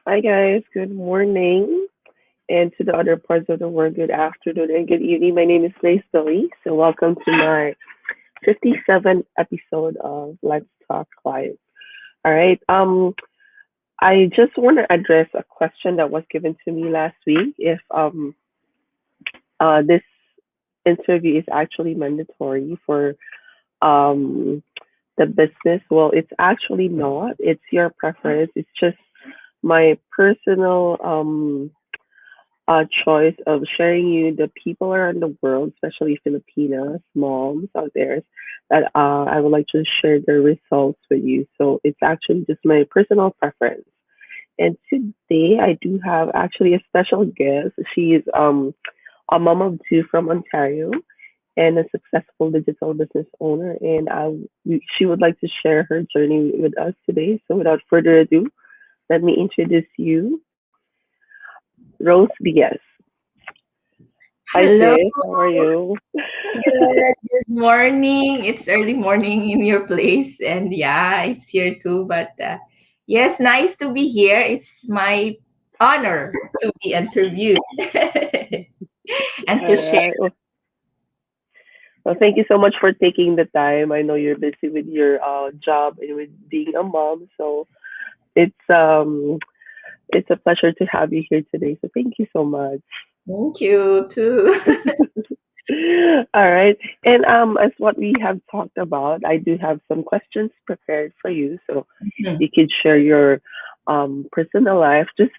Hi guys, good morning. And to the other parts of the world, good afternoon and good evening. My name is Grace Billy. So welcome to my 57th episode of Let's Talk Live. All right. I just want to address a question that was given to me last week. If this interview is actually mandatory for um the business. Well, it's actually not. It's your preference. It's just my personal choice of sharing you the people around the world, especially Filipinas, moms out there, that I would like to share their results with you. So it's actually just my personal preference. And today I do have actually a special guest. She is a mom of two from Ontario and a successful digital business owner. And she would like to share her journey with us today. So without further ado, let me introduce you, Rose Diaz. Hi Hello, sis, how are you? good morning. It's early morning in your place, and yeah, it's here too. But yes, nice to be here. It's my honor to be interviewed and All to share. right. Well, thank you so much for taking the time. I know you're busy with your job and with being a mom, so it's um it's a pleasure to have you here today. So thank you so much. Thank you too. All right. And as what we have talked about, I do have some questions prepared for you, so Mhm, you can share your personal life, just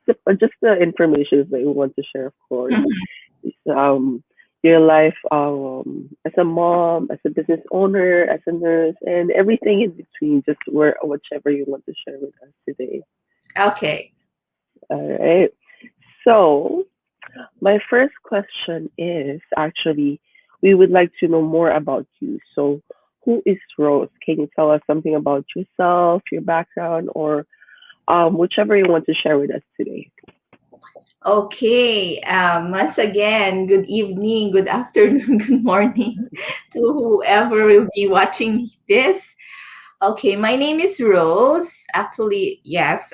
the information that you want to share, of course. mhm. Um, your life as a mom, as a business owner, as a nurse, and everything in between. Just whichever you want to share with us today. Okay. All right. So my first question is actually, we would like to know more about you. So, who is Rose? Can you tell us something about yourself, your background, or whichever you want to share with us today? Okay. Once again, good evening, good afternoon, good morning to whoever will be watching this. Okay, my name is Rose. Actually, yes,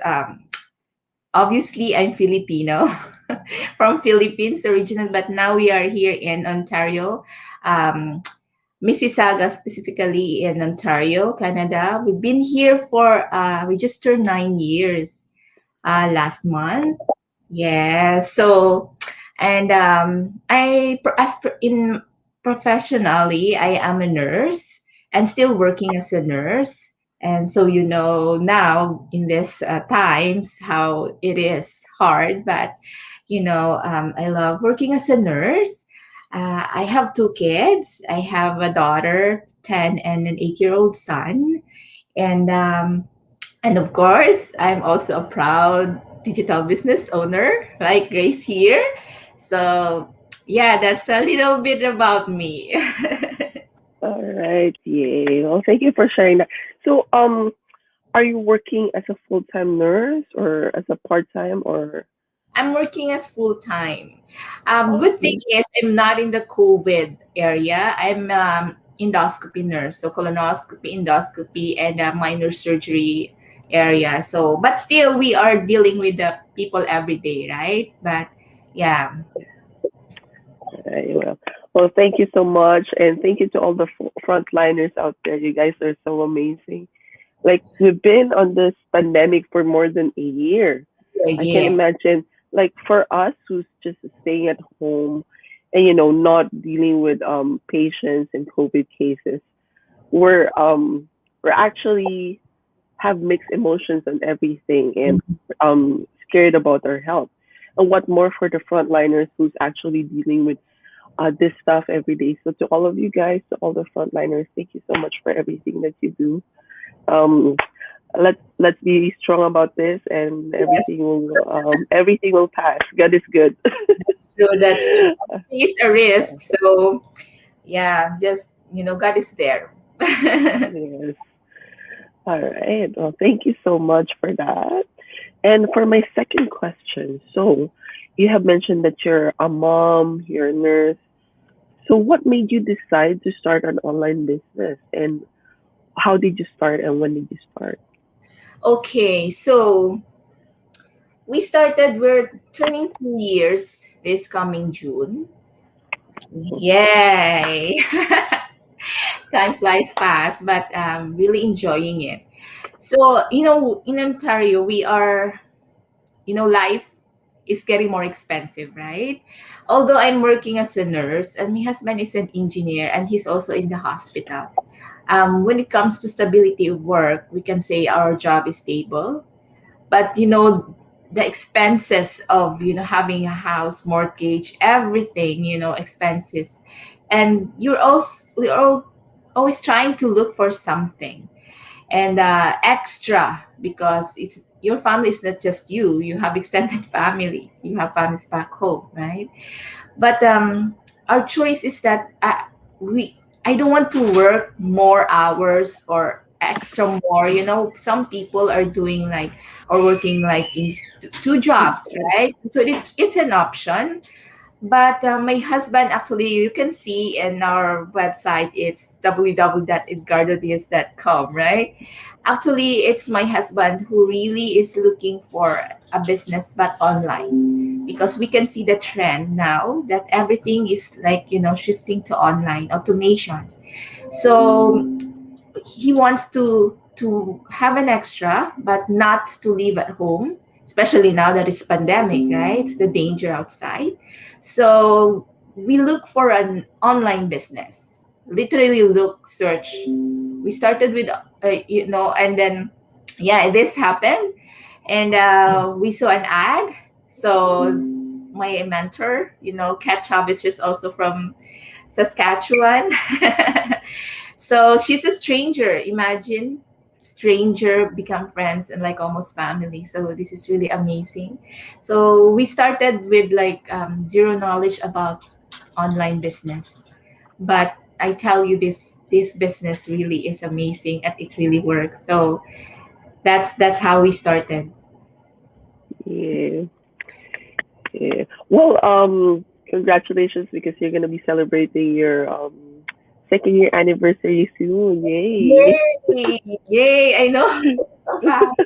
obviously I'm Filipino from Philippines original, but now we are here in Ontario, um, Mississauga specifically in Ontario, Canada. We've been here for we just turned 9 years last month. Yeah, so and in professionally, I am a nurse and still working as a nurse. And so now in this times how it is hard, but I love working as a nurse. I have two kids. I have a daughter, 10, and an 8-year-old son. And of course, I'm also a proud digital business owner like Grace here. So, yeah, that's a little bit about me. All right, yay. Well, thank you for sharing that. So, are you working as a full-time nurse or as a part-time or? I'm working as full time. Oh, Good thing is I'm not in the COVID area. I'm endoscopy nurse, so colonoscopy, endoscopy, and minor surgery area. So, but still, we are dealing with the people every day, right? But yeah. right, well, thank you so much, and thank you to all the frontliners out there. You guys are so amazing. Like we've been on this pandemic for more than a year. I can Yes. imagine, like for us who's just staying at home and not dealing with patients and COVID cases, we're um we're actually have mixed emotions on everything and scared about our health. And what more for the frontliners who's actually dealing with this stuff every day. So to all of you guys, to all the frontliners, thank you so much for everything that you do. Um, let's be strong about this, and Yes. everything will pass. God is good. That's true. That's true. It's a risk. So yeah, just God is there. Yes. All right. Well, thank you so much for that. And for my second question, so you have mentioned that you're a mom, you're a nurse. So what made you decide to start an online business, and how did you start, and when did you start? Okay, so we started, we're turning 2 years this coming June. Yay! Time flies fast, but really enjoying it. So, in Ontario, life is getting more expensive, right? Although I'm working as a nurse and my husband is an engineer and he's also in the hospital. When it comes to stability of work, we can say our job is stable. But, the expenses of, having a house, mortgage, everything, expenses. And we're all always trying to look for something and extra because it's your family is not just you. You have extended families. You have families back home, right? But our choice is that we I don't want to work more hours or extra more. Some people are doing like or working like in two jobs, right? So it's an option. But my husband, actually, you can see in our website, it's www.edgardodias.com, right? Actually, it's my husband who really is looking for a business, but online. Because we can see the trend now that everything is like, shifting to online automation. So he wants to have an extra but not to leave at home, especially now that it's pandemic, right? It's the danger outside. So we look for an online business, literally look, search. We started with and then yeah, this happened. And we saw an ad. So my mentor, Ketchup, is just also from Saskatchewan. So she's a stranger. Imagine, stranger become friends and like almost family. So this is really amazing. So we started with like zero knowledge about online business, but I tell you, this business really is amazing and it really works. So that's how we started. Yeah, yeah. Well, congratulations because you're gonna be celebrating your second year anniversary soon. Yay! Yay! Yay! I know. So fast.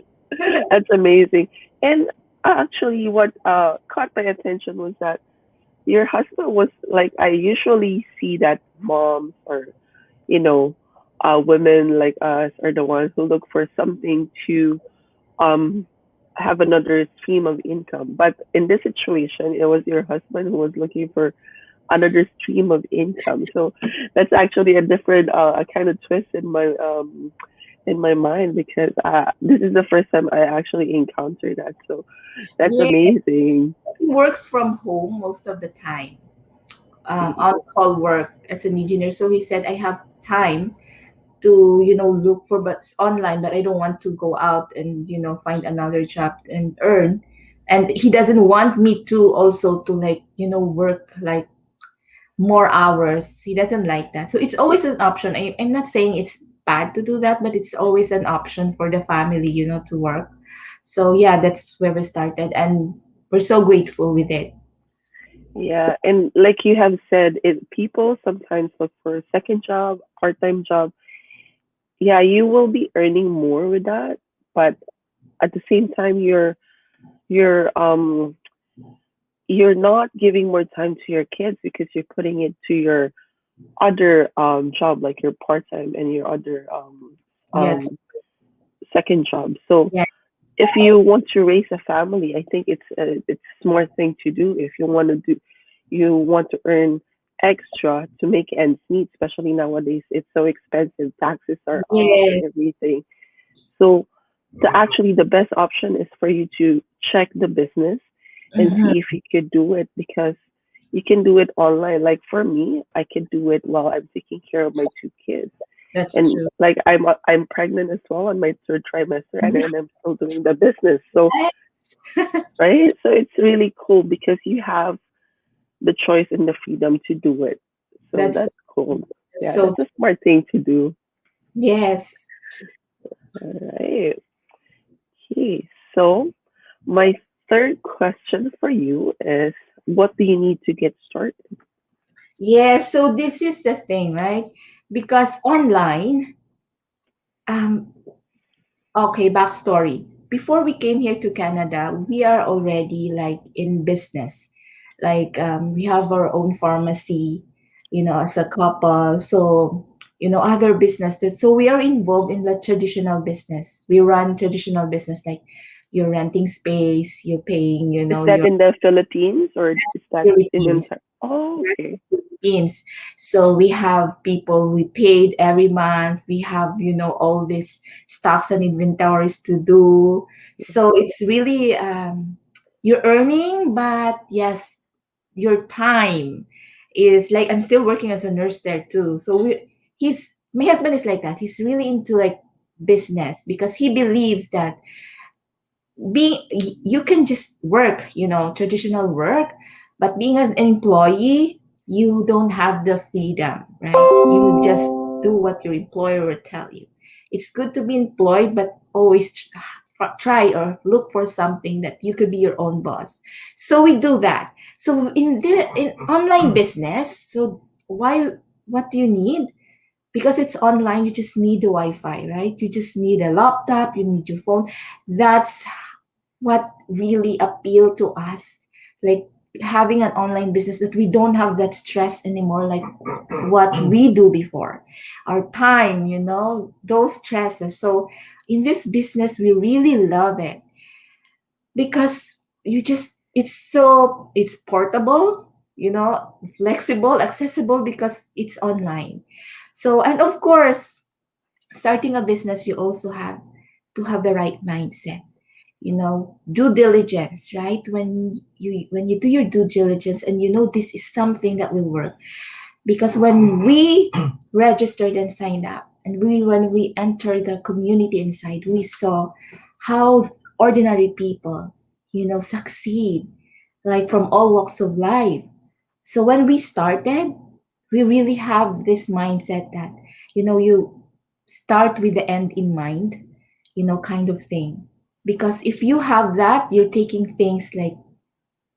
That's amazing. And actually, what caught my attention was that your husband was like, I usually see that moms or, you know, women like us are the ones who look for something to um have another stream of income. But in this situation, it was your husband who was looking for another stream of income. So that's actually a different a kind of twist in my mind because this is the first time I actually encountered that. So that's Yeah, amazing. he works from home most of the time, Mhm. on call work as an engineer. So he said, I have time to, look for but online, but I don't want to go out and, find another job and earn. And he doesn't want me to also to like, work like more hours. He doesn't like that. So it's always an option. I'm not saying it's bad to do that, but it's always an option for the family, to work. So yeah, that's where we started, and we're so grateful with it. Yeah, and like you have said, people sometimes look for a second job, part-time job. Yeah, you will be earning more with that, but at the same time, you're you're not giving more time to your kids because you're putting it to your other job, like your part-time and your other Yes. second job. So Yeah. if you want to raise a family, I think it's a smart thing to do. If you want to earn extra to make ends meet, especially nowadays, it's so expensive. Taxes are up and Yes. everything. So the best option is for you to check the business and Mhm. see if you could do it because you can do it online. Like for me, I can do it while I'm taking care of my two kids. That's And true. like I'm pregnant as well on my third trimester, and then I'm still doing the business. So Yes. right, so it's really cool because you have the choice and the freedom to do it. So That's that's cool. Yeah, so that's a smart thing to do. yes. All right. Okay. So my third question for you is, what do you need to get started? Yes, so this is the thing, right? Because online, okay, backstory. before we came here to Canada, we are already like in business. Like we have our own pharmacy, as a couple. So, other businesses. So we are involved in the traditional business. We run traditional business like you're renting space, you're paying, Is that your in the Philippines or is that in Philippines. entire? Oh, okay. Philippines. So we have people we paid every month. We have, all these stocks and inventories to do. So it's really you're earning, but yes, your time is like I'm still working as a nurse there too. So he's my husband is like that. He's really into like business because he believes that being you can just work, traditional work, but being an employee, you don't have the freedom, right? You just do what your employer will tell you. It's good to be employed, but always try or look for something that you could be your own boss. So we do that. So in online business, so why what do you need? Because it's online, you just need the Wi-Fi, right? You just need a laptop, you need your phone. That's what really appealed to us, like having an online business, that we don't have that stress anymore like what we do before, our time, those stresses. So in this business we really love it because it's portable, flexible, accessible, because it's online. So, and of course, starting a business, you also have to have the right mindset, due diligence, right? When you do your due diligence and this is something that will work, because when we registered and signed up, and when we entered the community inside, we saw how ordinary people, succeed, like from all walks of life. So when we started, we really have this mindset that, you start with the end in mind, kind of thing. Because if you have that, you're taking things like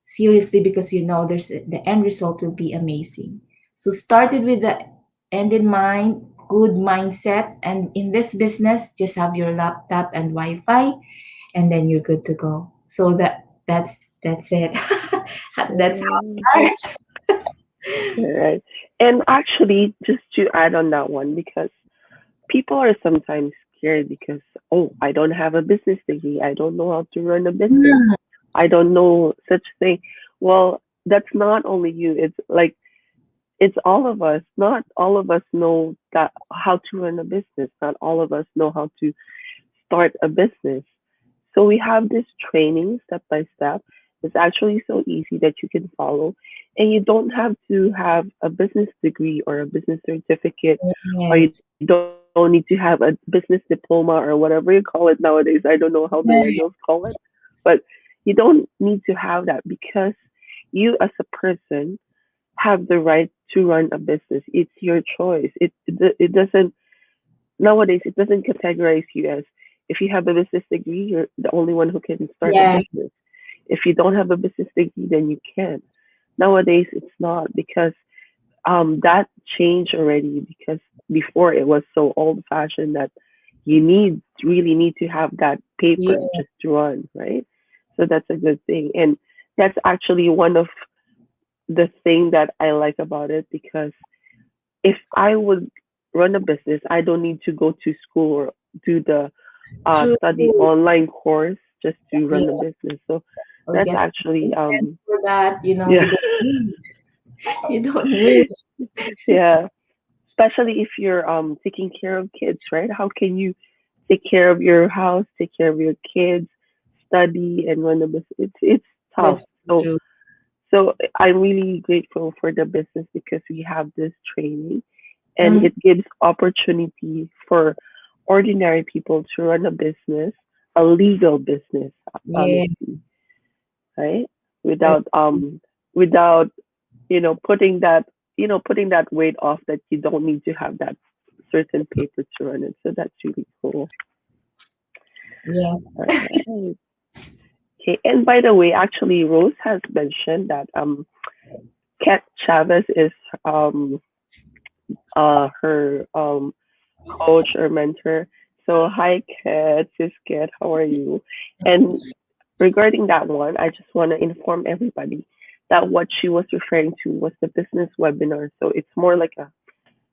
seriously, because there's the end result will be amazing. So started with the end in mind, good mindset, and in this business, just have your laptop and Wi-Fi, and then you're good to go. So that's it. That's how Mm, I start. right. And actually, just to add on that one, because people are sometimes scared because, oh, I don't have a business degree. I don't know how to run a business. Mm, I don't know such thing. Well, that's not only you. It's like it's all of us. Not all of us know that how to run a business. Not all of us know how to start a business. So we have this training step by step. It's actually so easy that you can follow. And you don't have to have a business degree or a business certificate, or you yes. don't need to have a business diploma or whatever you call it nowadays. I don't know how the millennials call it. But you don't need to have that because you as a person have the right to run a business. It's your choice. It doesn't nowadays it doesn't categorize you as if you have a business degree, you're the only one who can start a Yeah. business. If you don't have a business degree, then you can't. Nowadays, it's not because that changed already. Because before it was so old fashioned that you really need to have that paper Yeah. just to run, right? So that's a good thing, and that's actually one of the thing that I like about it because if I would run a business, I don't need to go to school or do the True. study online course just to Yeah. run a business. So Or that's get actually assistance for that. yeah You don't need. yeah, especially if you're taking care of kids, right? How can you take care of your house, take care of your kids, study and run a business? It's tough. That's So true. I'm really grateful for the business because we have this training and Mm, it gives opportunity for ordinary people to run a business, a legal business, yeah, honestly, right? that's Without without putting that weight off that you don't need to have that certain paper to run it. So that's really cool. yes. All right. Okay. And by the way, actually, Rose has mentioned that Kat Chavez is um her coach or mentor. So hi Kat, sis Kat, how are you? And regarding that one, I just want to inform everybody that what she was referring to was the business webinar. So it's more like a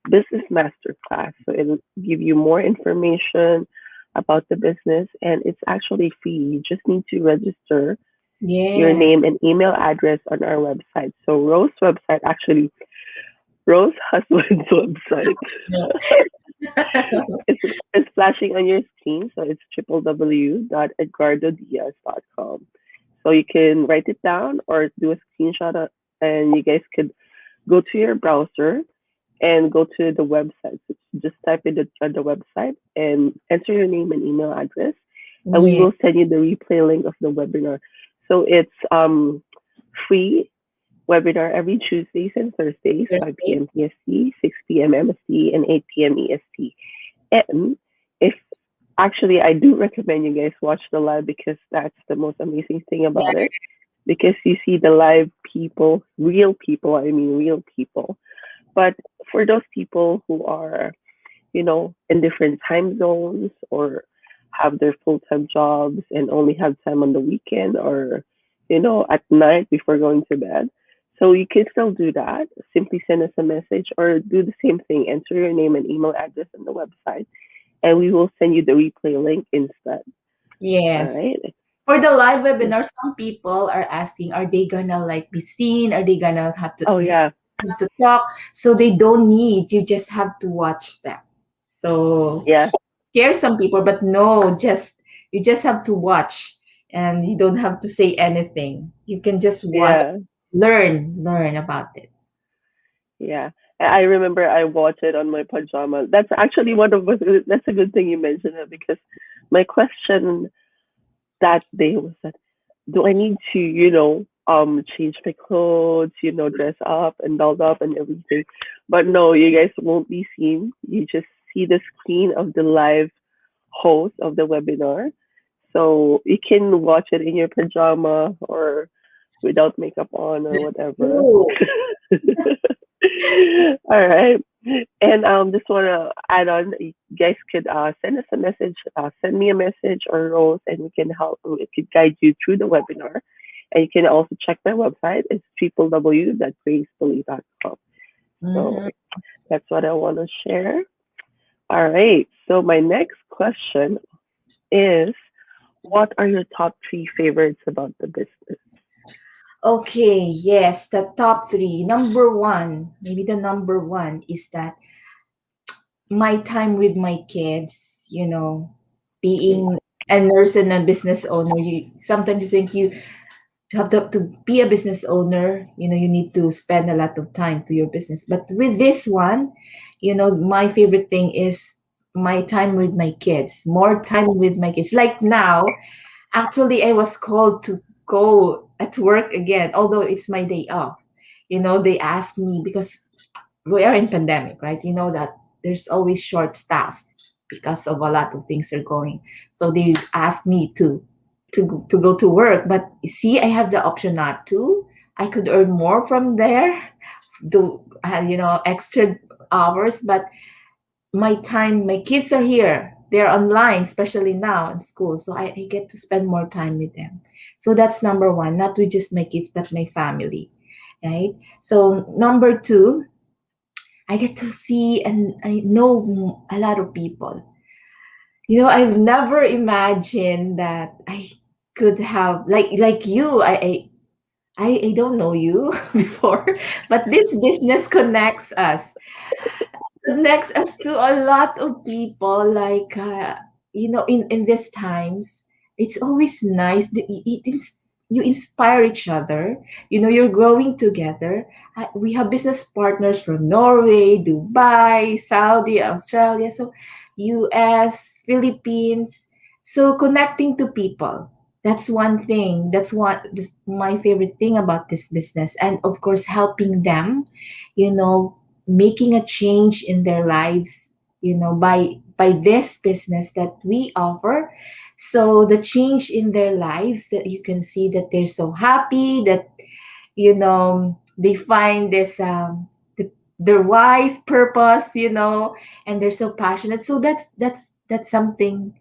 business master class. So it'll give you more information about the business, and it's actually free. You just need to register your Yeah. name and email address on our website. So Rose website, actually Rose husband's website. No. It's flashing on your screen, so it's www.edgardodiaz.com. So you can write it down or do a screenshot, and you guys could go to your browser and go to the website. So just type in the website and enter your name and email address, and we Yeah. will send you the replay link of the webinar. So it's free webinar every Tuesdays and Thursdays, 5 Thursday. p.m. PST, 6 p.m. MST, and 8 p.m. EST. And if actually, I do recommend you guys watch the live because that's the most amazing thing about Yeah. it. Because you see the live people, real people, I mean, real people. But for those people who are, in different time zones or have their full time jobs and only have time on the weekend or, at night before going to bed. So you can still do that. Simply send us a message or do the same thing. Enter your name and email address on the website, and we will send you the replay link instead. All Yes. right. For the live webinar, some people are asking, are they gonna like be seen? Are they gonna Oh, yeah. have to talk? So they don't need. You just have to watch them. So Yeah. scare some people, but no, just you just have to watch, and you don't have to say anything. You can just watch, Yeah. learn about it. Yeah. I remember I watched it on my pajama. That's actually that's a good thing you mentioned it because my question that day was that, do I need to, change my clothes, dress up and dolled up and everything? But no, you guys won't be seen. You just see the screen of the live host of the webinar. So you can watch it in your pajama or without makeup on or whatever. Ooh. All right. And just want to add on, you guys could send us a message, send me a message or Rose, and we can guide you through the webinar. And you can also check my website. It's www.gracefully.com. Mhm. So that's what I want to share. All right. So my next question is, what are your top three favorites about the business? Okay, yes, the top three. Number one, maybe the number one is that my time with my kids, Mm. being a nurse and a business owner, you sometimes you think you have to be a business owner, you need to spend a lot of time to your business. But with this one, my favorite thing is my time with my kids, more time with my kids. Like now, actually, I was called to go at work again, although it's my day off. They asked me because we are in pandemic, right? You know that there's always short staff because of a lot of things are going. So they asked me to go to work, but see, I have the option not to. I could earn more from there, do extra hours, but my time, my kids are here. They're online, especially now in school. So I get to spend more time with them. So that's number one, not with just my kids, but my family. Right. So number two, I get to see and I know a lot of people. I've never imagined that I could have like you. I don't know you before, but this business connects us to a lot of people. Like in these times, it's always nice that you inspire each other. You're growing together. We have business partners from Norway, Dubai, Saudi, Australia, so US, Philippines. So connecting to people, that's one thing. My favorite thing about this business, and of course helping them, you know making a change in their lives, by this business that we offer. So the change in their lives, that you can see that they're so happy, that they find this their wise purpose, and they're so passionate. So that's That's something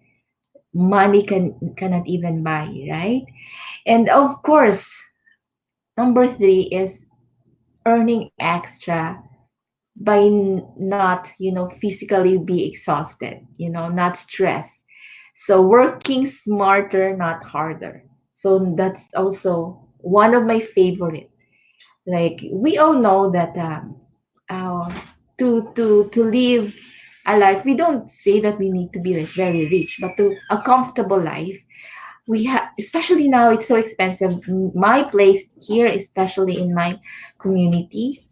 money cannot even buy, right? And of course, number three is earning extra by not, physically be exhausted, not stressed. So working smarter, not harder. So that's also one of my favorite. Like we all know that uh, to live a life, we don't say that we need to be like very rich, but to a comfortable life, we have, especially now it's so expensive. My place here, especially in my community,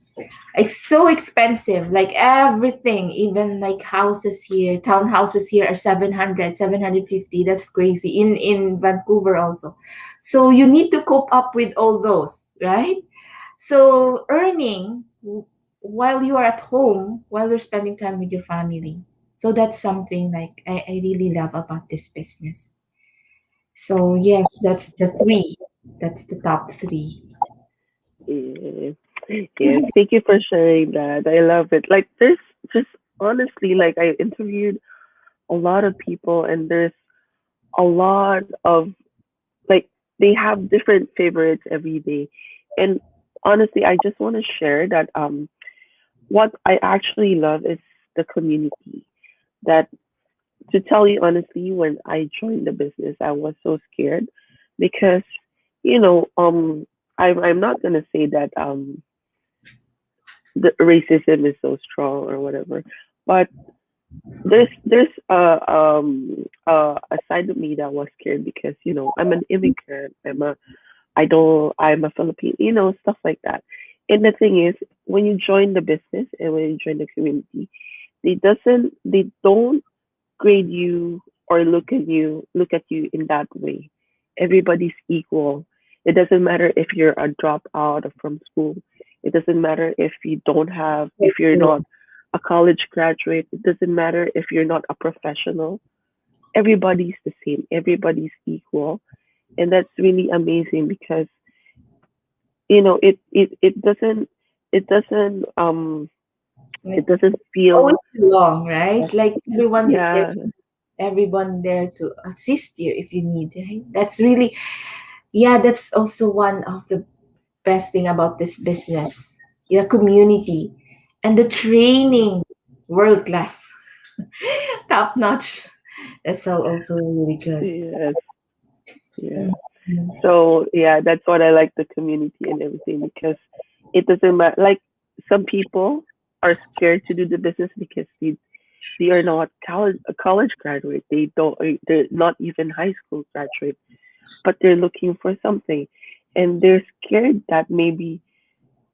it's so expensive. Like everything, even like houses here, townhouses here are 700, 750. That's crazy. In Vancouver also. So you need to cope up with all those, right? So earning while you are at home, while you're spending time with your family. So that's something like I really love about this business. So yes, that's the three. That's the top three. Yes. Yes. Thank you for sharing that. I love it. Like there's just honestly, like I interviewed a lot of people and there's a lot of like they have different favorites every day. And honestly, I just want to share that what I actually love is the community. That to tell you honestly, when I joined the business, I was so scared because you know, I'm not gonna say that the racism is so strong or whatever, but there's a side of me that was scared because I'm an immigrant. I'm a Filipino, stuff like that. And the thing is, when you join the business and when you join the community, they don't grade you or look at you in that way. Everybody's equal. It doesn't matter if you're a dropout from school. It doesn't matter if you're not a college graduate. It doesn't matter if you're not a professional. Everybody's the same. Everybody's equal. And that's really amazing because it doesn't it doesn't Always feel belong, right? Like everyone is there, yeah. everyone there to assist you if you need, right? That's really, yeah, that's also one of the best thing about this business. The community and the training, world class, top notch. That's also really good. Yes. Yeah. Mhm. So yeah, that's what I like the community and everything because it doesn't matter. Like some people are scared to do the business because they are not college graduate. They're not even high school graduate, but they're looking for something, and they're scared that maybe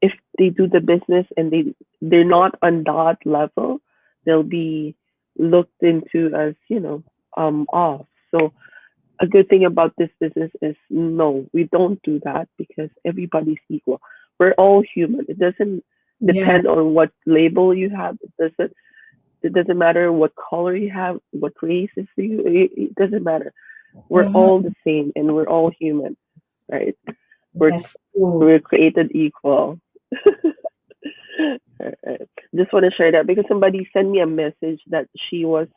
if they do the business and they're not on that level, they'll be looked into as off. So a good thing about this business is no, we don't do that because everybody's equal. We're all human. It doesn't Yeah. depend on what label you have. It doesn't matter what color you have, what race is you. It doesn't matter. We're all Mhm. the same and we're all human, right? We're That's true. we're created equal. Alright. Just want to share that because somebody sent me a message that she was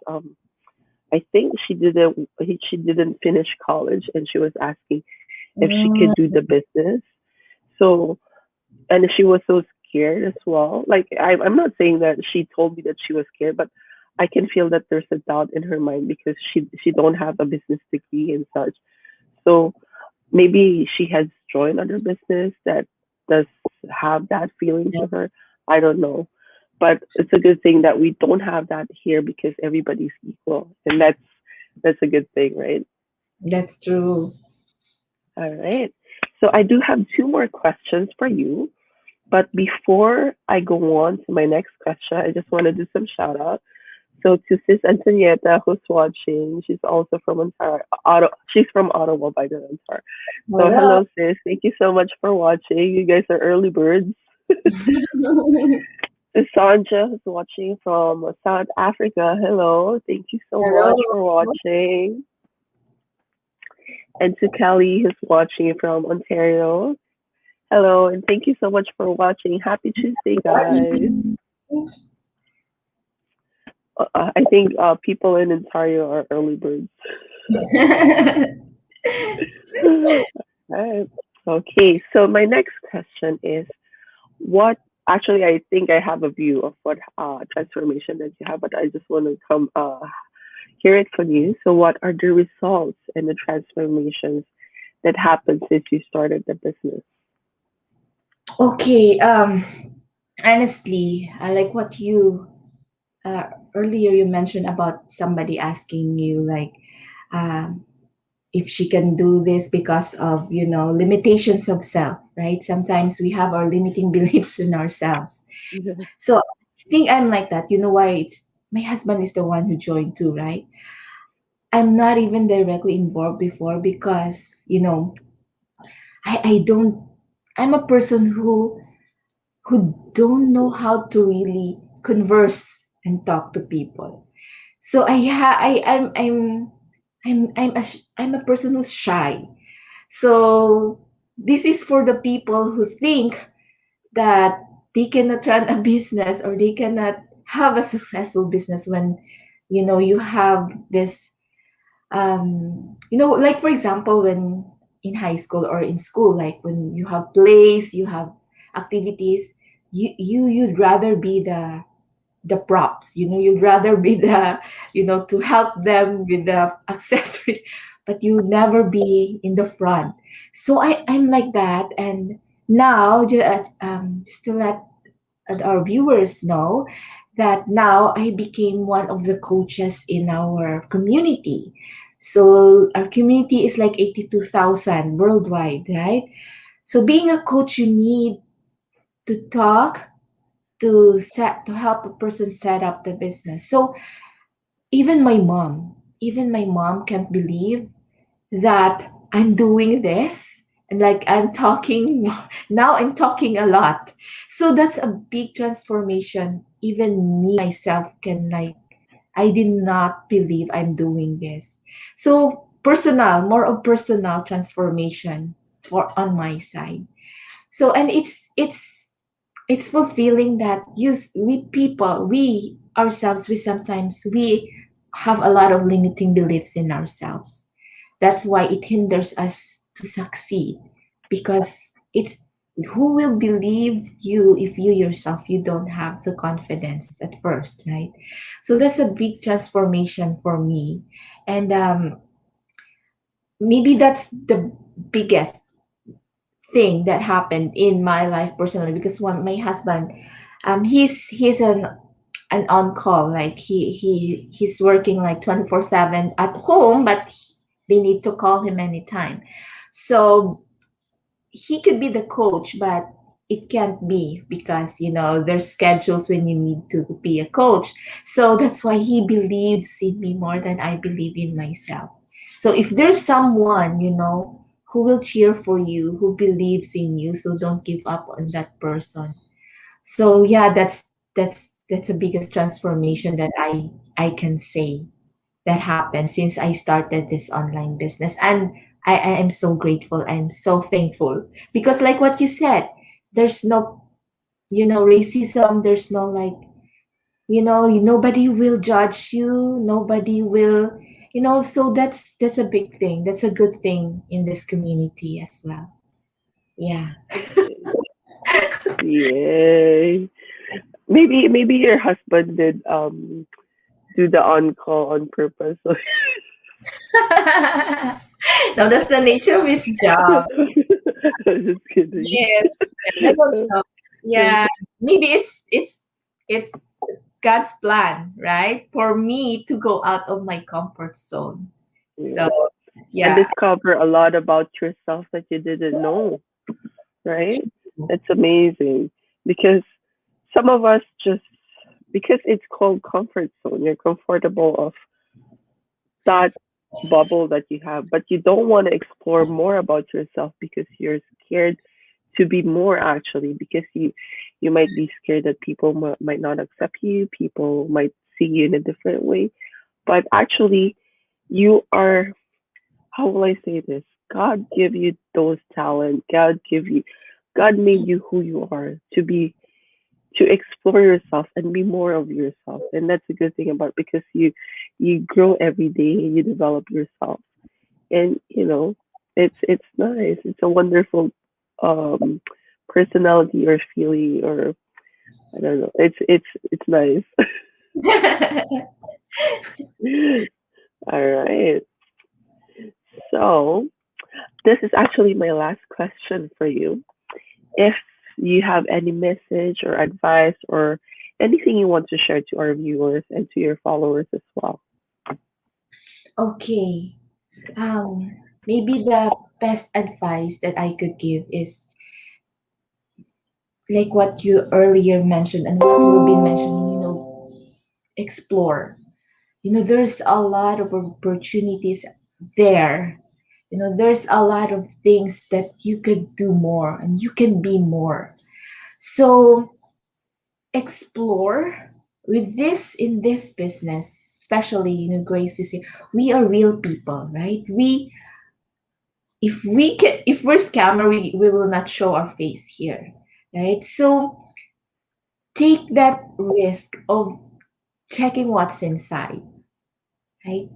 I think she didn't finish college and she was asking if she could Mm, do the business. So and she was so scared as well. Like I'm not saying that she told me that she was scared, but I can feel that there's a doubt in her mind because she don't have a business degree and such. So maybe she has joined other business that does have that feeling yeah, to her. I don't know. But it's a good thing that we don't have that here because everybody's equal. And that's a good thing, right? that's true. All right. So I do have two more questions for you. But before I go on to my next question, I just want to do some shout out. So to Sis Antonietta who's watching, she's also from Ontario. She's from Ottawa by the way. Ontario. So Hello. hello sis, thank you so much for watching. You guys are early birds. To Sanja who's watching from South Africa, hello. Thank you so Hello. much for watching. And to Kelly who's watching from Ontario, hello and thank you so much for watching. Happy Tuesday, guys. I think people in Ontario are early birds. Right. Okay, so my next question is what actually I think I have a view of what transformation that you have, but I just want to come hear it from you. So what are the results and the transformations that happened since you started the business? Okay. Honestly, I like what you earlier you mentioned about somebody asking you like, um, if she can do this because of limitations of self, right? Sometimes we have our limiting beliefs in ourselves. Yeah. So I think I'm like that. You know why? It's my husband is the one who joined too, right? I'm not even directly involved before because I don't. I'm a person who don't know how to really converse and talk to people. So I'm a person who's shy. So this is for the people who think that they cannot run a business or they cannot have a successful business when you have this like for example when in high school or in school, like when you have plays, you have activities, you'd rather be the props, you'd rather be the to help them with the accessories, but you never be in the front. So I'm like that. And now just to let our viewers know that now I became one of the coaches in our community. So our community is like 82,000 worldwide, right? So being a coach, you need to talk to help a person set up the business. So even my mom can't believe that I'm doing this, and like I'm talking now, I'm talking a lot. So that's a big transformation. Even me myself can like, I did not believe I'm doing this. So personal, more of personal transformation for on my side. So and it's fulfilling that we people, we ourselves, we sometimes we have a lot of limiting beliefs in ourselves. That's why it hinders us to succeed, because it's who will believe you if you yourself you don't have the confidence at first, right? So that's a big transformation for me. And maybe that's the biggest thing that happened in my life personally, because one my husband, he's an on call, like he's working like 24/7 at home, but they need to call him anytime. So he could be the coach, but it can't be because there's schedules when you need to be a coach. So that's why he believes in me more than I believe in myself. So if there's someone who will cheer for you, who believes in you, so don't give up on that person. So yeah, that's the biggest transformation that I can say that happened since I started this online business. And I am so grateful. I'm so thankful. Because like what you said, there's no, racism. There's no like, nobody will judge you. Nobody will, so that's a big thing. That's a good thing in this community as well. Yeah. Yay. Maybe your husband did do the on call on purpose. So No, that's the nature of his job. I'm just kidding. Yes. I don't know. Yeah. Maybe it's God's plan, right? For me to go out of my comfort zone. So Yeah. And yeah. discover a lot about yourself that you didn't know, right? That's amazing. Because some of us just because it's called comfort zone, you're comfortable of that bubble that you have, but you don't want to explore more about yourself because you're scared to be more actually because you might be scared that people might not accept you, people might see you in a different way, but actually you are, how will I say this, God give you those talent, God made you who you are to be to explore yourself and be more of yourself. And that's a good thing about, because you grow every day, you develop yourself. And it's nice. It's a wonderful um personality or feeling, or I don't know. It's nice. All right. So this is actually my last question for you. If you have any message or advice or anything you want to share to our viewers and to your followers as well. Okay. Um, Maybe the best advice that I could give is like what you earlier mentioned and what we've been mentioning, explore. There's a lot of opportunities there. There's a lot of things that you could do more and you can be more. So explore with this in this business, especially, Grace is here. We are real people, right? If we're scammer, we will not show our face here, right? So take that risk of checking what's inside, right?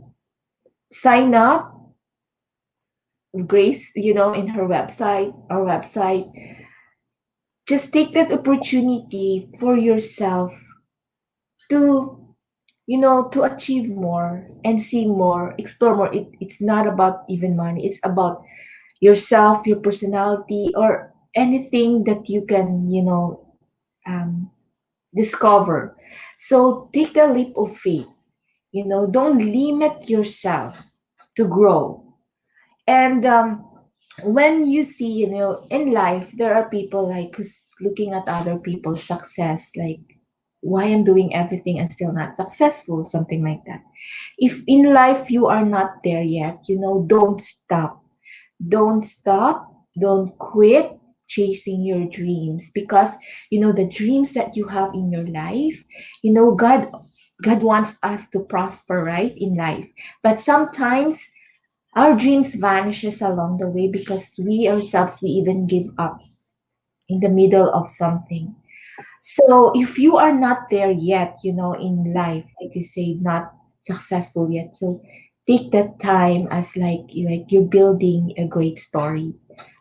Sign up, Grace, in her website, our website. Just take that opportunity for yourself to, to achieve more and see more, explore more. It's not about even money. It's about yourself, your personality, or anything that you can, um, discover. So take the leap of faith. Don't limit yourself to grow. And when you see, in life, there are people like who's looking at other people's success, like why I'm doing everything and still not successful, something like that. If in life you are not there yet, don't stop. Don't stop. Don't quit chasing your dreams, because the dreams that you have in your life, God wants us to prosper, right, in life. But sometimes our dreams vanishes along the way because we ourselves we even give up in the middle of something. So if you are not there yet, in life, like you say, not successful yet. So take that time as like you're building a great story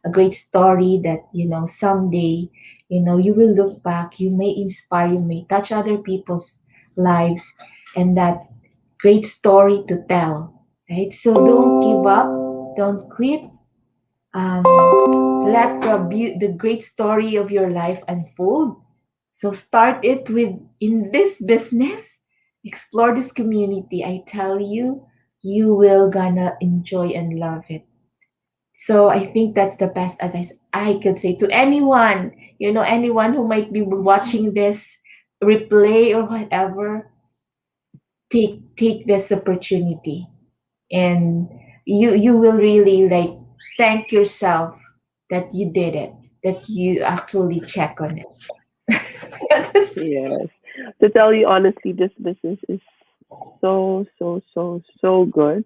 that someday you will look back, you may inspire, you may touch other people's lives, and that great story to tell, right? So don't give up, don't quit. Um, Let the great story of your life unfold. So start it with in this business, explore this community. I tell you, you will gonna enjoy and love it. So I think that's the best advice I could say to anyone, anyone who might be watching this replay or whatever. Take this opportunity, and you will really like thank yourself that you did it, that you actually check on it. Yes. To tell you honestly, this business is so, so, so, so good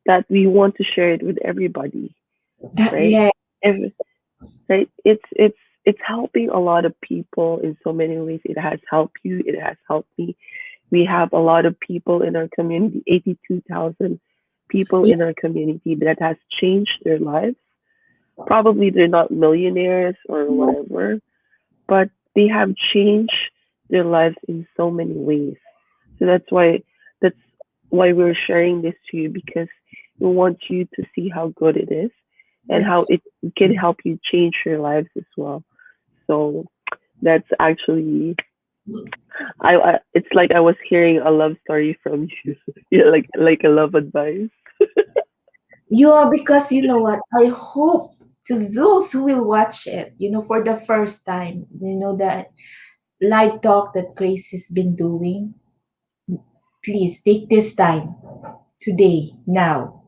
that we want to share it with everybody, right? Yeah. Every, right? It's helping a lot of people in so many ways. It has helped you. It has helped me. We have a lot of people in our community, 82,000 people Yeah. in our community that has changed their lives. Probably they're not millionaires or whatever, but they have changed their lives in so many ways. So that's why we're sharing this to you, because we want you to see how good it is and how That's it can help you change your lives as well. So that's actually I it's like I was hearing a love story from you. Yeah, like a love advice. yeah, because you know what, I hope to those who will watch it, for the first time, that live talk that Grace has been doing, please take this time today, now.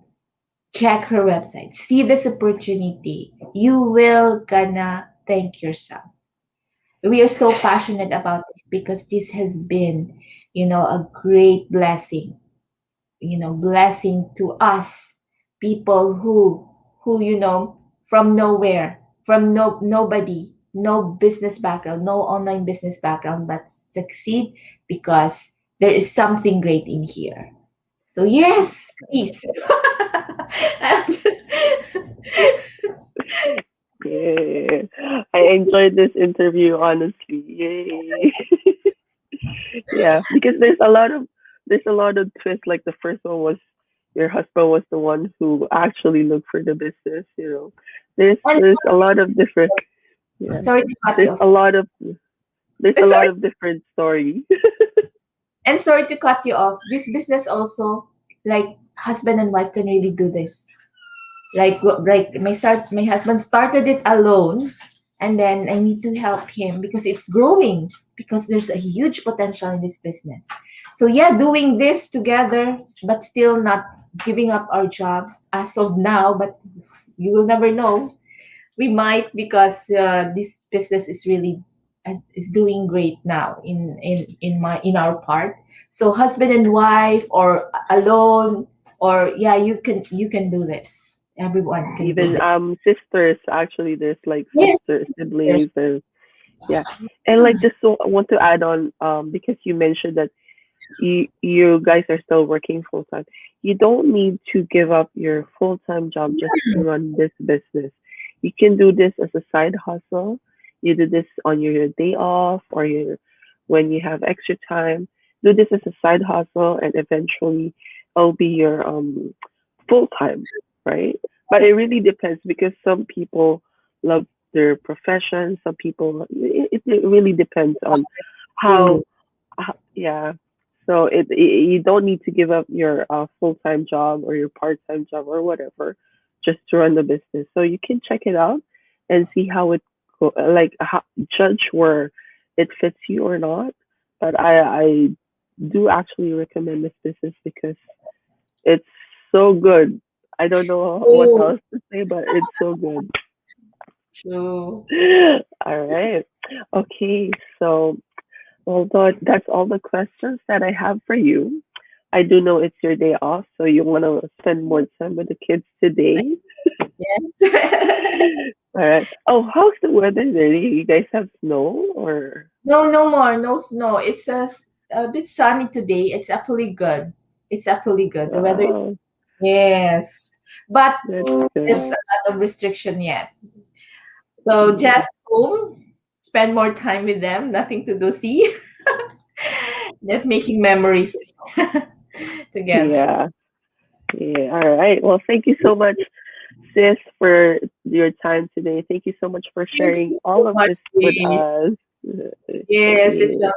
Check her website. See this opportunity. You will gonna thank yourself. We are so passionate about this because this has been, a great blessing, blessing to us, people who, from nowhere, from nobody. no business background, no online business background, but succeed because there is something great in here. So yes, please. Yeah. I enjoyed this interview, honestly. Yay. Yeah, because there's a lot of twists. Like the first one was your husband was the one who actually looked for the business. There's And there's a lot of different yeah. sorry to cut There's you off. a lot of there's a lot Sorry, of different stories. and sorry to cut you off. This business also, like husband and wife can really do this. Like my husband started it alone, and then I need to help him because it's growing, because there's a huge potential in this business. So yeah, doing this together, but still not giving up our job as of now, but you will never know. We might, because this business is really is doing great now in our part. So husband and wife, or alone, or yeah, you can do this. Everyone can do Even this. sisters, actually, there's like Yes, sister there's siblings, and yeah. And like, just so I want to add on, because you mentioned that you guys are still working full time. You don't need to give up your full time job just to run this business. You can do this as a side hustle. You do this on your day off, or when you have extra time. Do this as a side hustle, and eventually it'll be your full time, right? But it yes. really depends, because some people love their profession. Some people, it really depends on how, Really. yeah. So you don't need to give up your full time job or your part time job or whatever just to run the business. So you can check it out and see how it like judge where it fits you or not. But I do actually recommend this business because it's so good. I don't know what Oh, else to say, but it's so good. true. All right. Okay. So, well, that's all the questions that I have for you. I do know it's your day off, so you want to spend more time with the kids today. Yes. All right. Oh, how's the weather there? You guys have snow or? No, no more, no snow. It's a bit sunny today. It's actually good. It's actually good. The weather is, Wow, yes, but that's there's good. a lot of restriction yet. So Mm. just home, spend more time with them. Nothing to do. See, just making memories together. Yeah. Yeah. All right. Well, thank you so much, sis, for your time today. Thank you so much for Thank you sharing so all of much, this with Grace. us. Yes, it's Yeah.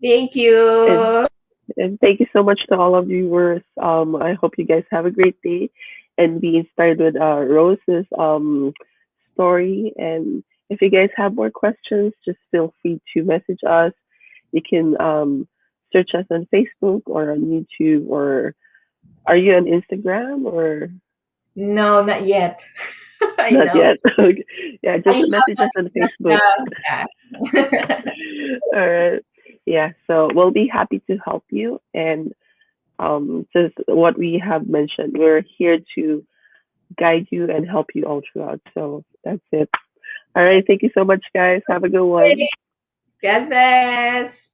thank And you. And thank you so much to all of you viewers. I hope you guys have a great day and be inspired with Rose's story. And if you guys have more questions, just feel free to message us. You can search us on Facebook or on YouTube, or are you on Instagram or No, not yet. I not know. yet? Yeah, I just message us on have Facebook. that. Yeah. All right. Yeah, so we'll be happy to help you. And just what we have mentioned, we're here to guide you and help you all throughout. So that's it. All right. Thank you so much, guys. Have a good one. God bless.